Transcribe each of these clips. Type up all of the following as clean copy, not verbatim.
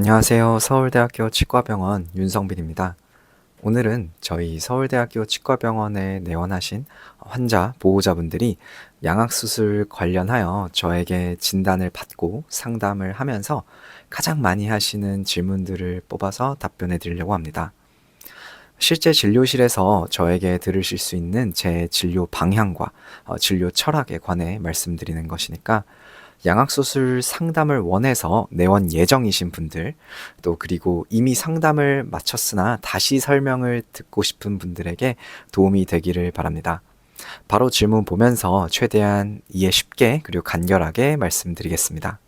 안녕하세요. 서울대학교 치과병원 윤성빈입니다. 오늘은 저희 서울대학교 치과병원에 내원하신 환자 보호자분들이 양악수술 관련하여 저에게 진단을 받고 상담을 하면서 가장 많이 하시는 질문들을 뽑아서 답변해 드리려고 합니다. 실제 진료실에서 저에게 들으실 수 있는 제 진료 방향과 진료 철학에 관해 말씀드리는 것이니까 양악수술 상담을 원해서 내원 예정이신 분들, 또 그리고 이미 상담을 마쳤으나 다시 설명을 듣고 싶은 분들에게 도움이 되기를 바랍니다. 바로 질문 보면서 최대한 이해 쉽게 그리고 간결하게 말씀드리겠습니다.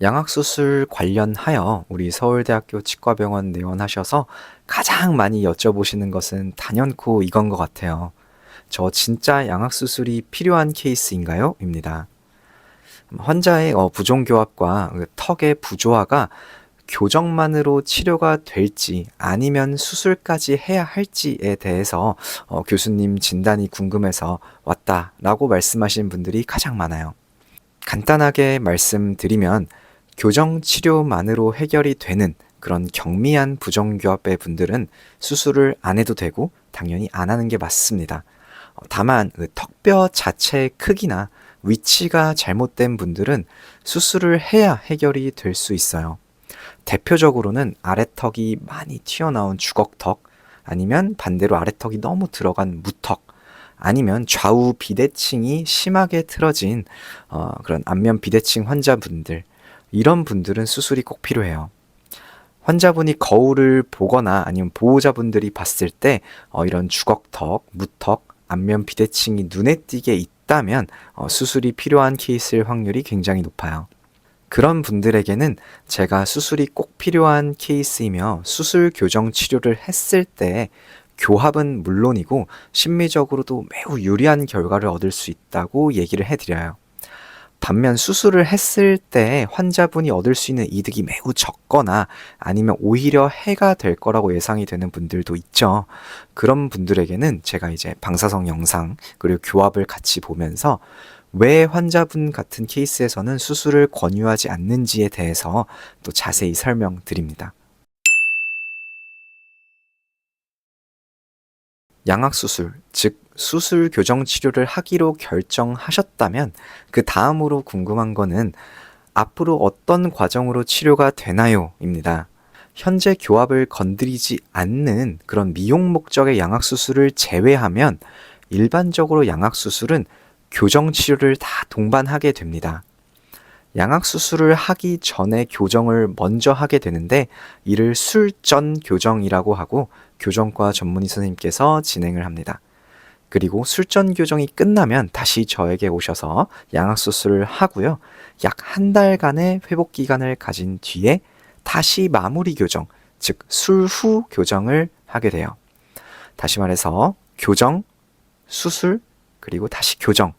양악수술 관련하여 우리 서울대학교 치과병원 내원하셔서 가장 많이 여쭤보시는 것은 단연코 이건 것 같아요. 저 진짜 양악수술이 필요한 케이스인가요? 입니다. 환자의 부종교합과 그 턱의 부조화가 교정만으로 치료가 될지 아니면 수술까지 해야 할지에 대해서 교수님 진단이 궁금해서 왔다라고 말씀하신 분들이 가장 많아요. 간단하게 말씀드리면 교정 치료만으로 해결이 되는 그런 경미한 부정교합의 분들은 수술을 안 해도 되고 당연히 안 하는 게 맞습니다. 다만 그 턱뼈 자체의 크기나 위치가 잘못된 분들은 수술을 해야 해결이 될 수 있어요. 대표적으로는 아래턱이 많이 튀어나온 주걱턱, 아니면 반대로 아래턱이 너무 들어간 무턱, 아니면 좌우 비대칭이 심하게 틀어진 그런 안면 비대칭 환자분들, 이런 분들은 수술이 꼭 필요해요. 환자분이 거울을 보거나 아니면 보호자분들이 봤을 때 이런 주걱턱, 무턱, 안면 비대칭이 눈에 띄게 있다면 수술이 필요한 케이스일 확률이 굉장히 높아요. 그런 분들에게는 제가 수술이 꼭 필요한 케이스이며 수술 교정 치료를 했을 때 교합은 물론이고 심리적으로도 매우 유리한 결과를 얻을 수 있다고 얘기를 해드려요. 반면 수술을 했을 때 환자분이 얻을 수 있는 이득이 매우 적거나 아니면 오히려 해가 될 거라고 예상이 되는 분들도 있죠. 그런 분들에게는 제가 이제 방사성 영상 그리고 교합을 같이 보면서 왜 환자분 같은 케이스에서는 수술을 권유하지 않는지에 대해서 또 자세히 설명드립니다. 양악수술, 즉 수술 교정 치료를 하기로 결정하셨다면 그 다음으로 궁금한 거는 앞으로 어떤 과정으로 치료가 되나요? 입니다. 현재 교합을 건드리지 않는 그런 미용 목적의 양악수술을 제외하면 일반적으로 양악수술은 교정 치료를 다 동반하게 됩니다. 양악수술을 하기 전에 교정을 먼저 하게 되는데 이를 술전 교정이라고 하고 교정과 전문의 선생님께서 진행을 합니다. 그리고 술전 교정이 끝나면 다시 저에게 오셔서 양악수술을 하고요. 약 한 달간의 회복 기간을 가진 뒤에 다시 마무리 교정, 즉 술 후 교정을 하게 돼요. 다시 말해서 교정, 수술, 그리고 다시 교정,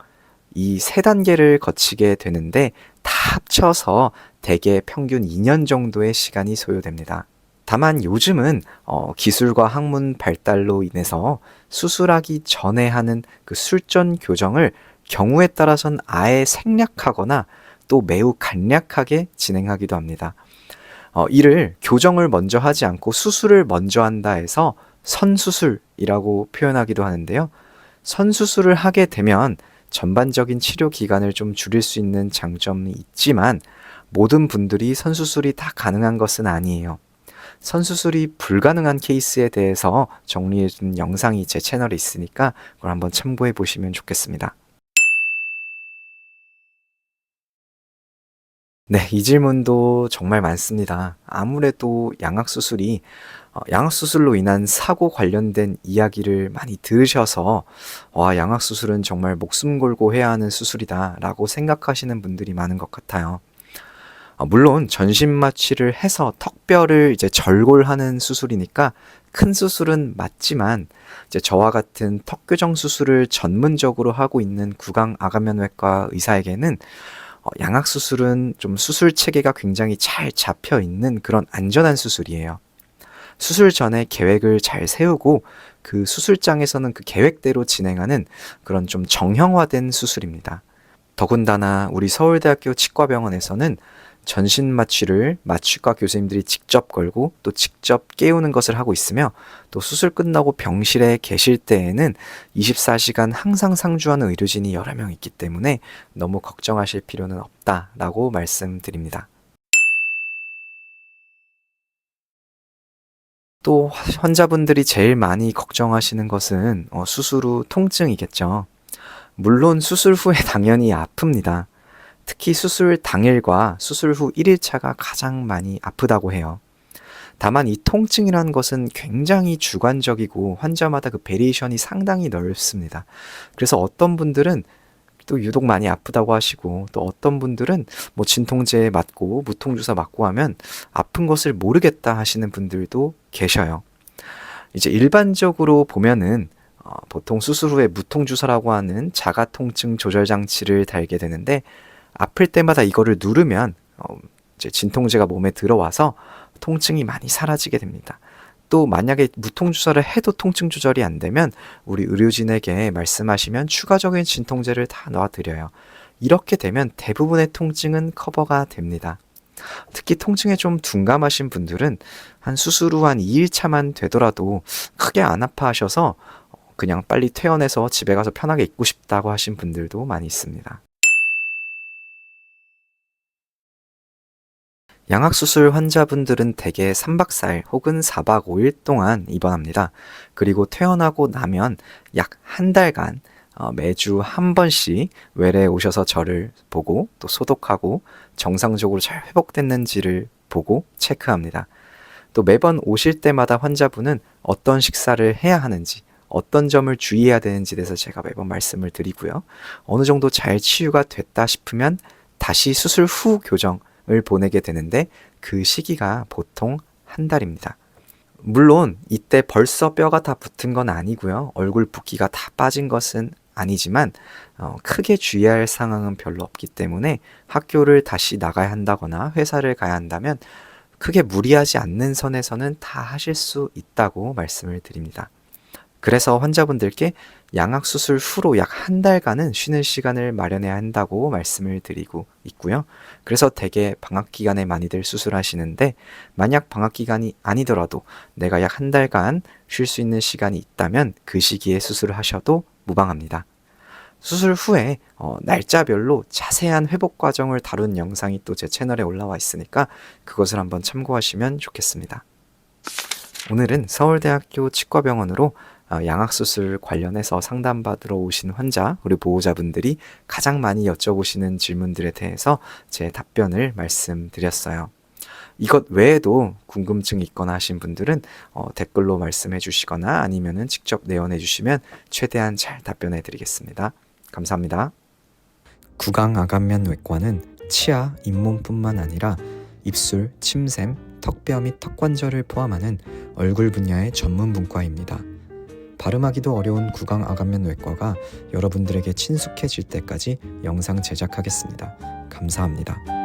이 세 단계를 거치게 되는데 다 합쳐서 대개 평균 2년 정도의 시간이 소요됩니다. 다만 요즘은 기술과 학문 발달로 인해서 수술하기 전에 하는 그 술전 교정을 경우에 따라선 아예 생략하거나 또 매우 간략하게 진행하기도 합니다. 이를 교정을 먼저 하지 않고 수술을 먼저 한다 해서 선수술이라고 표현하기도 하는데요. 선수술을 하게 되면 전반적인 치료 기간을 좀 줄일 수 있는 장점이 있지만 모든 분들이 선수술이 다 가능한 것은 아니에요. 선수술이 불가능한 케이스에 대해서 정리해준 영상이 제 채널에 있으니까 그걸 한번 참고해 보시면 좋겠습니다. 네, 이 질문도 정말 많습니다. 아무래도 양악수술로 인한 사고 관련된 이야기를 많이 들으셔서 와, 양악수술은 정말 목숨 걸고 해야 하는 수술이다 라고 생각하시는 분들이 많은 것 같아요. 물론 전신 마취를 해서 턱뼈를 이제 절골하는 수술이니까 큰 수술은 맞지만 이제 저와 같은 턱 교정 수술을 전문적으로 하고 있는 구강 아가면외과 의사에게는 양악 수술은 좀 수술 체계가 굉장히 잘 잡혀 있는 그런 안전한 수술이에요. 수술 전에 계획을 잘 세우고 그 수술장에서는 그 계획대로 진행하는 그런 좀 정형화된 수술입니다. 더군다나 우리 서울대학교 치과병원에서는 전신 마취를 마취과 교수님들이 직접 걸고 또 직접 깨우는 것을 하고 있으며, 또 수술 끝나고 병실에 계실 때에는 24시간 항상 상주하는 의료진이 여러 명 있기 때문에 너무 걱정하실 필요는 없다라고 말씀드립니다. 또 환자분들이 제일 많이 걱정하시는 것은 수술 후 통증이겠죠. 물론 수술 후에 당연히 아픕니다. 특히 수술 당일과 수술 후 1일차가 가장 많이 아프다고 해요. 다만 이 통증이라는 것은 굉장히 주관적이고 환자마다 그 베리에이션이 상당히 넓습니다. 그래서 어떤 분들은 또 유독 많이 아프다고 하시고, 또 어떤 분들은 뭐 진통제 맞고 무통주사 맞고 하면 아픈 것을 모르겠다 하시는 분들도 계셔요. 이제 일반적으로 보면은 보통 수술 후에 무통주사라고 하는 자가 통증 조절 장치를 달게 되는데, 아플 때마다 이거를 누르면 이제 진통제가 몸에 들어와서 통증이 많이 사라지게 됩니다. 또 만약에 무통주사를 해도 통증 조절이 안 되면 우리 의료진에게 말씀하시면 추가적인 진통제를 다 놔드려요. 이렇게 되면 대부분의 통증은 커버가 됩니다. 특히 통증에 좀 둔감하신 분들은 한 수술 후 한 2일차만 되더라도 크게 안 아파하셔서 그냥 빨리 퇴원해서 집에 가서 편하게 있고 싶다고 하신 분들도 많이 있습니다. 양악수술 환자분들은 대개 3박 4일 혹은 4박 5일 동안 입원합니다. 그리고 퇴원하고 나면 약 한 달간 매주 한 번씩 외래에 오셔서 저를 보고 또 소독하고 정상적으로 잘 회복됐는지를 보고 체크합니다. 또 매번 오실 때마다 환자분은 어떤 식사를 해야 하는지, 어떤 점을 주의해야 되는지에 대해서 제가 매번 말씀을 드리고요. 어느 정도 잘 치유가 됐다 싶으면 다시 수술 후 교정을 보내게 되는데, 그 시기가 보통 한 달입니다. 물론 이때 벌써 뼈가 다 붙은 건 아니고요. 얼굴 붓기가 다 빠진 것은 아니지만 크게 주의해야 할 상황은 별로 없기 때문에 학교를 다시 나가야 한다거나 회사를 가야 한다면 크게 무리하지 않는 선에서는 다 하실 수 있다고 말씀을 드립니다. 그래서 환자분들께 양악수술 후로 약 한 달간은 쉬는 시간을 마련해야 한다고 말씀을 드리고 있고요. 그래서 대개 방학 기간에 많이들 수술하시는데, 만약 방학 기간이 아니더라도 내가 약 한 달간 쉴 수 있는 시간이 있다면 그 시기에 수술을 하셔도 무방합니다. 수술 후에 날짜별로 자세한 회복 과정을 다룬 영상이 또 제 채널에 올라와 있으니까 그것을 한번 참고하시면 좋겠습니다. 오늘은 서울대학교 치과병원으로 양악수술 관련해서 상담받으러 오신 환자, 우리 보호자분들이 가장 많이 여쭤보시는 질문들에 대해서 제 답변을 말씀드렸어요. 이것 외에도 궁금증이 있거나 하신 분들은 댓글로 말씀해 주시거나 아니면은 직접 내원해 주시면 최대한 잘 답변해 드리겠습니다. 감사합니다. 구강아간면 외과는 치아, 잇몸뿐만 아니라 입술, 침샘, 턱뼈 및 턱관절을 포함하는 얼굴 분야의 전문 분과입니다. 발음하기도 어려운 구강아간면 외과가 여러분들에게 친숙해질 때까지 영상 제작하겠습니다. 감사합니다.